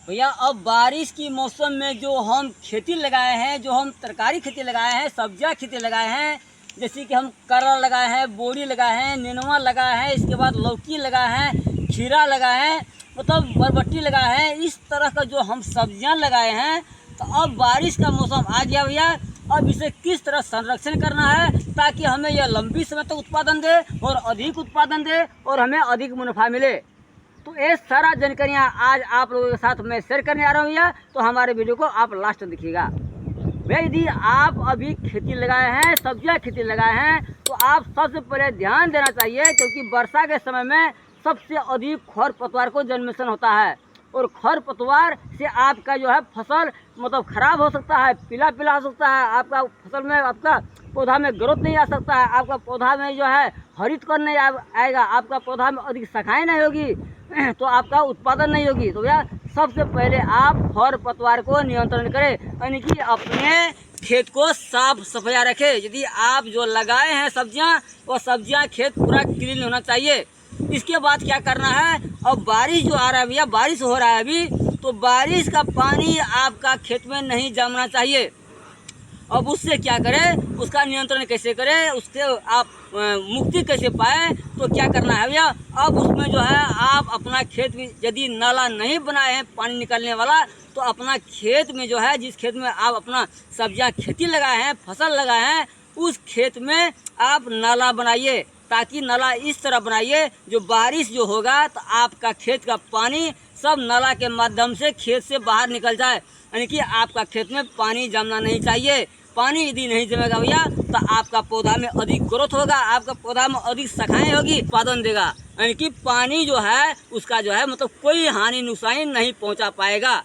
भैया अब बारिश की मौसम में जो हम खेती लगाए हैं, जो हम तरकारी खेती लगाए हैं, सब्जियां खेती लगाए हैं, जैसे कि हम करेला लगाए हैं, बोड़ी लगाए हैं, नेनुआ लगाए हैं, इसके बाद लौकी लगाए हैं, खीरा लगाए हैं, मतलब बरबट्टी लगाए हैं। इस तरह का जो हम सब्जियां लगाए हैं, तो अब बारिश का मौसम आ गया भैया। अब इसे किस तरह संरक्षण करना है ताकि हमें यह लंबी समय तक उत्पादन दे और अधिक उत्पादन दे और हमें अधिक मुनाफा मिले। तो ये सारा जानकारियाँ आज आप लोगों के साथ मैं शेयर करने आ रहा हूँ भैया। तो हमारे वीडियो को आप लास्ट तक देखिएगा भैया। यदि आप अभी खेती लगाए हैं, सब्जियाँ खेती लगाए हैं, तो आप सबसे पहले ध्यान देना चाहिए, क्योंकि वर्षा के समय में सबसे अधिक खरपतवार को जन्मेशन होता है और खरपतवार से आपका जो है फसल मतलब खराब हो सकता है, पीला पीला हो सकता है, आपका फसल में आपका पौधा में ग्रोथ नहीं आ सकता है, आपका पौधा में जो है हरित कर नहीं आएगा, आपका पौधा में अधिक शाखाएँ नहीं होगी, तो आपका उत्पादन नहीं होगी। तो भैया सबसे पहले आप खरपतवार को नियंत्रण करें, यानी कि अपने खेत को साफ सफाया रखें। यदि आप जो लगाए हैं सब्जियां, वो सब्जियां खेत पूरा क्लीन होना चाहिए। इसके बाद क्या करना है, अब बारिश जो आ रहा है भैया, बारिश हो रहा है अभी, तो बारिश का पानी आपका खेत में नहीं जमना चाहिए। अब उससे क्या करें, उसका नियंत्रण कैसे करें, उससे आप मुक्ति कैसे पाएँ, तो क्या करना है भैया, अब उसमें जो है आप अपना खेत में यदि नाला नहीं बनाए हैं पानी निकलने वाला, तो अपना खेत में जो है, जिस खेत में आप अपना सब्जियां खेती लगाए हैं, फसल लगाए हैं, उस खेत में आप नाला बनाइए। ताकि नाला इस तरह बनाइए जो बारिश जो होगा तो आपका खेत का पानी सब नाला के माध्यम से खेत से बाहर निकल जाए, यानी कि आपका खेत में पानी जमना नहीं चाहिए। पानी यदि नहीं जमेगा भैया, तो आपका पौधा में अधिक ग्रोथ होगा, आपका पौधा में अधिक शाखाएं होगी, उत्पादन देगा। यानी कि पानी जो है उसका जो है मतलब कोई हानि नुकसान नहीं पहुंचा पाएगा।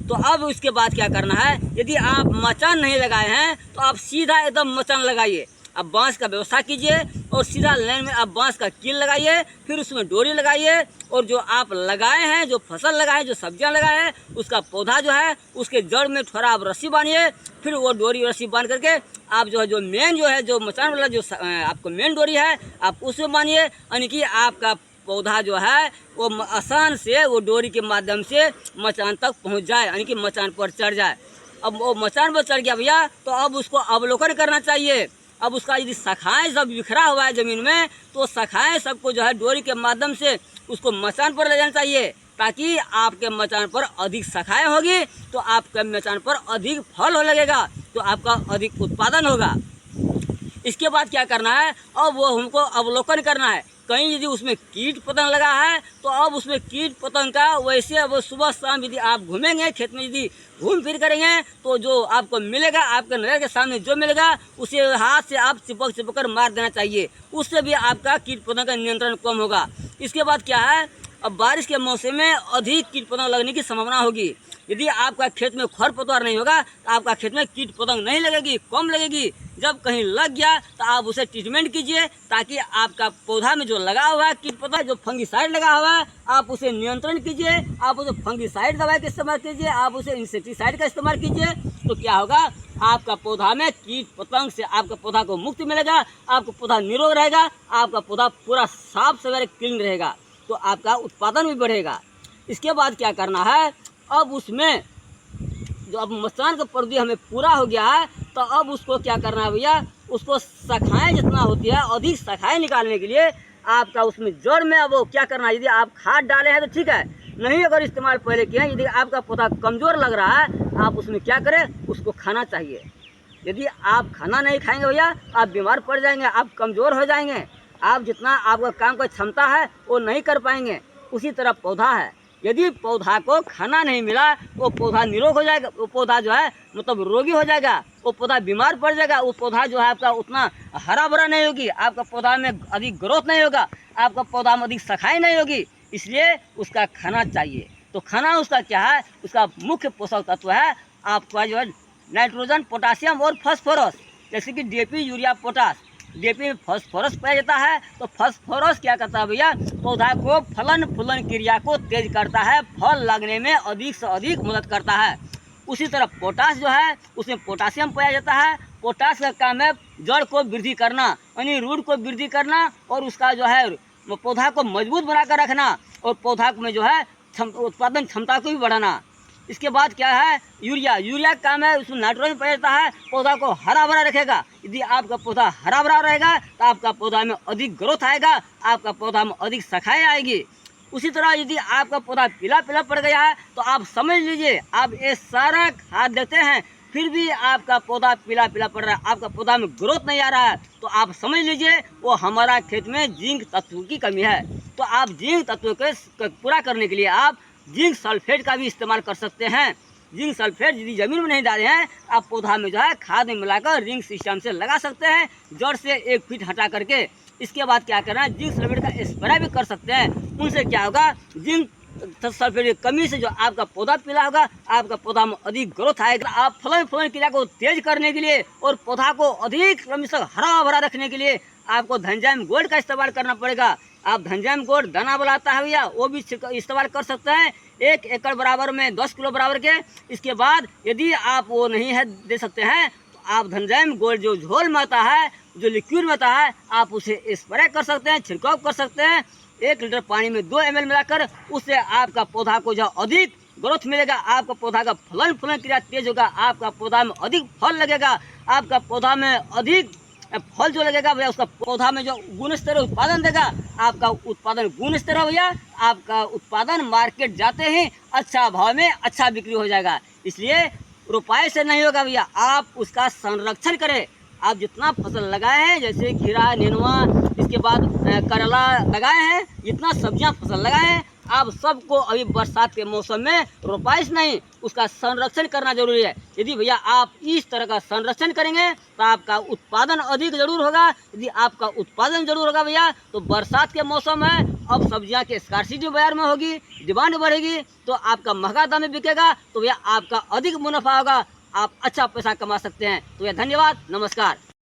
तो अब उसके बाद क्या करना है, यदि आप मचान नहीं लगाए हैं तो आप सीधा एकदम मचान लगाइए। अब बांस का व्यवस्था कीजिए और सीधा लाइन में आप बांस का कील लगाइए, फिर उसमें डोरी लगाइए और जो आप लगाए हैं, जो फसल लगाए, जो सब्जियां लगाए हैं, उसका पौधा जो है उसके जड़ में थोड़ा आप रस्सी बांधिए। फिर वो डोरी रस्सी बांध करके आप जो है जो मेन जो है जो मचान वाला जो आपको मेन डोरी है आप उसमें बांधिए, यानी कि आपका पौधा जो है वो आसान से वो डोरी के माध्यम से मचान तक पहुँच जाए, यानी कि मचान पर चढ़ जाए। अब वो मचान पर चढ़ गया भैया, तो अब उसको अवलोकन करना चाहिए। अब उसका यदि शाखाएं सब बिखरा हुआ है ज़मीन में, तो शाखाएं सबको जो है डोरी के माध्यम से उसको मचान पर ले जाना चाहिए, ताकि आपके मचान पर अधिक शाखाएं होगी, तो आपके मचान पर अधिक फल हो लगेगा, तो आपका अधिक उत्पादन होगा। इसके बाद क्या करना है, अब वो हमको अवलोकन करना है। कहीं यदि उसमें कीट पतंग लगा है, तो अब उसमें कीट पतंग का वैसे अब सुबह शाम यदि आप घूमेंगे खेत में, यदि घूम फिर करेंगे, तो जो आपको मिलेगा, आपके नज़र के सामने जो मिलेगा उसे हाथ से आप चिपक कर मार देना चाहिए। उससे भी आपका कीट पतंग का नियंत्रण कम होगा। इसके बाद क्या है, अब बारिश के मौसम में अधिक कीट पतंग लगने की संभावना होगी। यदि आपका खेत में खरपतवार नहीं होगा, तो आपका खेत में कीट पतंग नहीं लगेगी, कम लगेगी। जब कहीं लग गया तो आप उसे ट्रीटमेंट कीजिए, ताकि आपका पौधा में जो लगा हुआ है कीट पतंग, जो फंगीसाइड लगा हुआ है, आप उसे नियंत्रण कीजिए। आप उसे फंगीसाइड दवाई का इस्तेमाल कीजिए, आप उसे इंसेक्टिसाइड का इस्तेमाल कीजिए। तो क्या होगा, आपका पौधा में कीट पतंग से आपका पौधा को मुक्ति मिलेगा, आपका पौधा निरोग रहेगा, आपका पौधा पूरा साफ सवेरे क्लीन रहेगा, तो आपका उत्पादन भी बढ़ेगा। इसके बाद क्या करना है, अब उसमें जो अब मचान का परिधि हमें पूरा हो गया है, तो अब उसको क्या करना है भैया, उसको शाखाएं जितना होती है, अधिक शाखाएं निकालने के लिए आपका उसमें जड़ में अब वो क्या करना है, यदि आप खाद डाले हैं तो ठीक है, नहीं अगर इस्तेमाल पहले किए हैं, यदि आपका पौधा कमज़ोर लग रहा है, आप उसमें क्या करें, उसको खाना चाहिए। यदि आप खाना नहीं खाएंगे भैया, आप बीमार पड़ जाएंगे, आप कमज़ोर हो जाएंगे, आप जितना आपका काम का क्षमता है वो नहीं कर पाएंगे। उसी तरह पौधा है, यदि पौधा को खाना नहीं मिला, वो पौधा निरोग हो जाएगा, वो पौधा जो है मतलब रोगी हो जाएगा, वो पौधा बीमार पड़ जाएगा, वो पौधा जो है आपका उतना हरा भरा नहीं होगी, आपका पौधा में अधिक ग्रोथ नहीं होगा, आपका पौधा में अधिक शाखाएं नहीं होगी। इसलिए उसका खाना चाहिए। तो खाना उसका क्या है, उसका मुख्य पोषक तत्व है आपका जो है नाइट्रोजन, पोटासियम और फास्फोरस। जैसे कि डीएपी, यूरिया, पोटास। डीएपी में फास्फोरस पाया जाता है, तो फास्फोरस क्या करता है भैया, पौधा को फलन फूलन क्रिया को तेज करता है, फल लगने में अधिक से अधिक मदद करता है। उसी तरह पोटास जो है, उसमें पोटासियम पाया जाता है। पोटास का काम है जड़ को वृद्धि करना, यानी रूट को वृद्धि करना, और उसका जो है पौधा को मजबूत बनाकर रखना, और पौधा में जो है उत्पादन क्षमता को भी बढ़ाना। इसके बाद क्या है, यूरिया। यूरिया का काम है, उसमें नाइट्रोजन पाया जाता है, पौधा को हरा भरा रखेगा। यदि आपका पौधा हरा भरा रहेगा तो आपका पौधा में अधिक ग्रोथ आएगा, आपका पौधा में अधिक शाखाएँ आएगी। उसी तरह यदि आपका पौधा पीला पीला पड़ गया है तो आप समझ लीजिए आप ये सारा खाद देते हैं फिर भी आपका पौधा पीला पीला पड़ रहा है, आपका पौधा में ग्रोथ नहीं आ रहा है, तो आप समझ लीजिए वो हमारा खेत में जिंक तत्व की कमी है। तो आप जिंक तत्व को पूरा करने के लिए आप जिंक सल्फेट का भी इस्तेमाल कर सकते हैं। जिंक सल्फेट यदि ज़मीन में नहीं डाले हैं आप पौधा में जो है खाद में मिलाकर रिंग सिस्टम से लगा सकते हैं, जड़ से 1 फीट हटा करके। इसके बाद क्या करना है, जिंक सल्फेट का स्प्रे भी कर सकते हैं। उनसे क्या होगा, जिंक सल्फेट की कमी से जो आपका पौधा पीला होगा, आपका पौधा में अधिक ग्रोथ आएगा। आप फलन क्रिया को तेज करने के लिए और पौधा को अधिक समय तक हरा भरा रखने के लिए आपको धनजैम गोल्ड का इस्तेमाल करना पड़ेगा। आप धनजैम गोल्ड दाना बनाता है भैया, वो भी इस्तेमाल कर सकते हैं 1 एकड़ बराबर में 10 किलो बराबर के। इसके बाद यदि आप वो नहीं है दे सकते हैं तो आप धनजैम गोल्ड जो झोल में आता है, जो लिक्विड में आता है, आप उसे स्प्रे कर सकते हैं, छिड़काव कर सकते हैं 1 लीटर पानी में 2 ml मिलाकर। उससे आपका पौधा को जो अधिक ग्रोथ मिलेगा, आपका पौधा का फलन क्रिया तेज होगा, आपका पौधा में अधिक फल लगेगा, आपका पौधा में अधिक फल जो लगेगा भैया, उसका पौधा में जो गुणस्तर उत्पादन देगा, आपका उत्पादन गुणस्तर हो भैया, आपका उत्पादन मार्केट जाते ही अच्छा भाव में अच्छा बिक्री हो जाएगा। इसलिए रुपये से नहीं होगा भैया, आप उसका संरक्षण करें। आप जितना फसल लगाए हैं, जैसे खीरा, नेनुआ, इसके बाद करेला लगाए हैं, जितना सब्जियां फसल लगाए हैं, आप सबको अभी बरसात के मौसम में रुपये से नहीं, उसका संरक्षण करना जरूरी है। यदि भैया आप इस तरह का संरक्षण करेंगे तो आपका उत्पादन अधिक जरूर होगा। यदि आपका उत्पादन जरूर होगा भैया, तो बरसात के मौसम है, अब सब्जियां के स्कार्सिटी बाजार में होगी, डिमांड बढ़ेगी, तो आपका महंगा दाम में बिकेगा, तो भैया आपका अधिक मुनाफा होगा, आप अच्छा पैसा कमा सकते हैं। तो भैया धन्यवाद, नमस्कार।